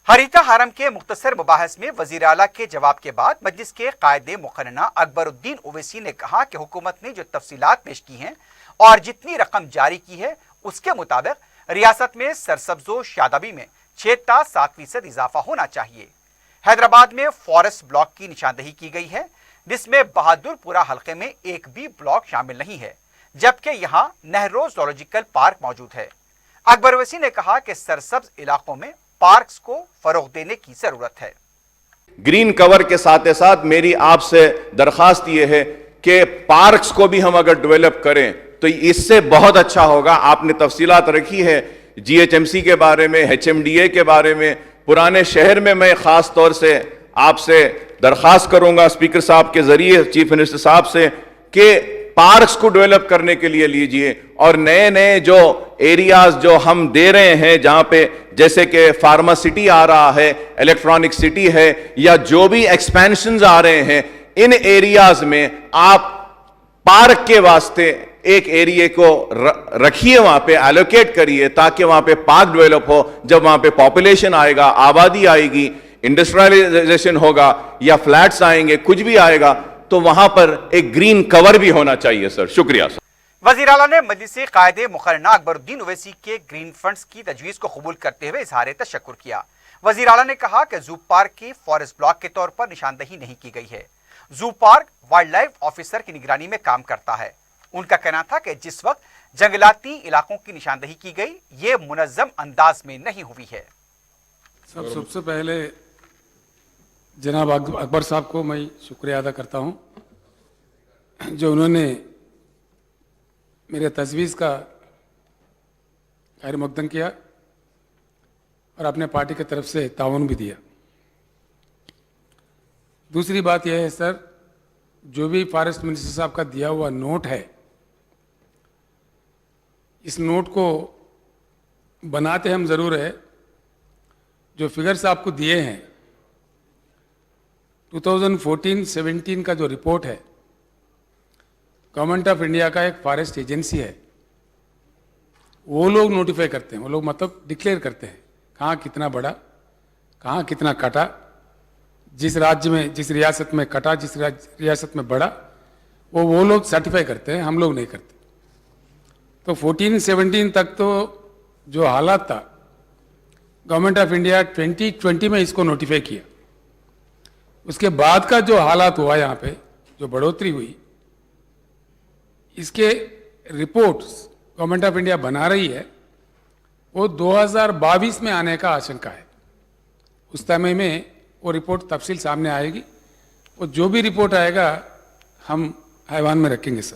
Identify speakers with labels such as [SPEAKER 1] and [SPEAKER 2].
[SPEAKER 1] हरीता हरम के मुख्तसर मुबाहस में वजीर आला के जवाब के बाद मजलिस के कायदे मुकर्रना अकबरुद्दीन ओवैसी ने कहा कि हुकूमत ने जो तफसीलात पेश की हैं और जितनी रकम जारी की है उसके मुताबिक रियासत में सरसब्जो शादाबी में 6 ta 7% इजाफा होना चाहिए। हैदराबाद में फॉरेस्ट ब्लॉक की निशानदही की गई है जिसमें बहादुरपुरा हल्के में एक भी ब्लॉक शामिल नहीं है, जबकि यहाँ नेहरू ज़ूलॉजिकल पार्क मौजूद है। अकबर ओवैसी ने कहा कि सरसब्ज इलाकों में पार्क्स को फरोग देने की जरूरत है।
[SPEAKER 2] ग्रीन कवर के साथ मेरी आपसे दरखास्त यह है कि पार्क्स को भी हम अगर डेवलप करें तो इससे बहुत अच्छा होगा। आपने तफसीलात रखी है GHMC के बारे में, HMDA के बारे में। पुराने शहर में मैं खास तौर से आपसे दरखास्त करूंगा स्पीकर साहब के जरिए चीफ मिनिस्टर साहब से कि पार्क्स को डेवलप करने के लिए लीजिए और नए नए जो एरियाज जो हम दे रहे हैं, जहां पे जैसे कि फार्मा सिटी आ रहा है, इलेक्ट्रॉनिक सिटी है, या जो भी एक्सपेंशंस आ रहे हैं, इन एरियाज में आप पार्क के वास्ते एक एरिया को रखिए, वहां पे एलोकेट करिए ताकि वहां पे पार्क डेवलप हो। जब वहां पे पॉपुलेशन आएगा, आबादी आएगी, इंडस्ट्रियलाइजेशन होगा या फ्लैट्स आएंगे, कुछ भी आएगा, तो वहां पर एक ग्रीन कवर भी होना चाहिए। सर शुक्रिया। सर
[SPEAKER 1] वज़ीर आला ने मजलिस कायदे मुकर्रना अकबरुद्दीन ओवैसी के ग्रीन फंड्स की तजवीज़ को कबूल करते हुए इजहार तशक्कुर किया। वज़ीर आला ने कहा कि जू पार्क की फॉरेस्ट ब्लॉक के तौर पर निशानदही नहीं की गई है। Zoo park wild life officer की निगरानी में काम करता है। उनका कहना था कि जिस वक्त जंगलाती इलाकों की निशानदही की गई, ये मुनज़्ज़म अंदाज में नहीं हुई है।
[SPEAKER 3] सबसे पहले जनाब अकबर साहब को मैं शुक्रिया अदा करता हूं जो उन्होंने मेरे तजवीज़ का खैर मकदम किया और अपने पार्टी की तरफ से ताउन भी दिया। दूसरी बात यह है सर, जो भी फॉरेस्ट मिनिस्टर साहब का दिया हुआ नोट है, इस नोट को बनाते हम ज़रूर है। जो फिगर्स आपको दिए हैं 2014-17 का जो रिपोर्ट है, गवर्नमेंट ऑफ इंडिया का एक फॉरेस्ट एजेंसी है, वो लोग नोटिफाई करते हैं, वो लोग मतलब डिक्लेयर करते हैं कहाँ कितना बढ़ा, कहाँ कितना कटा, जिस राज्य में, जिस रियासत में कटा, जिस रियासत में बढ़ा, वो लोग सर्टिफाई करते हैं, हम लोग नहीं करते। तो 14-17 तक तो जो हालात था, गवर्नमेंट ऑफ इंडिया 2020 में इसको नोटिफाई किया। उसके बाद का जो हालात हुआ, यहाँ पे जो बढ़ोतरी हुई, इसके रिपोर्ट्स गवर्नमेंट ऑफ इंडिया बना रही है, वो 2022 में आने का आशंका है। उस समय में वो रिपोर्ट तफसील सामने आएगी। वो जो भी रिपोर्ट आएगा हम ऐवान में रखेंगे सर।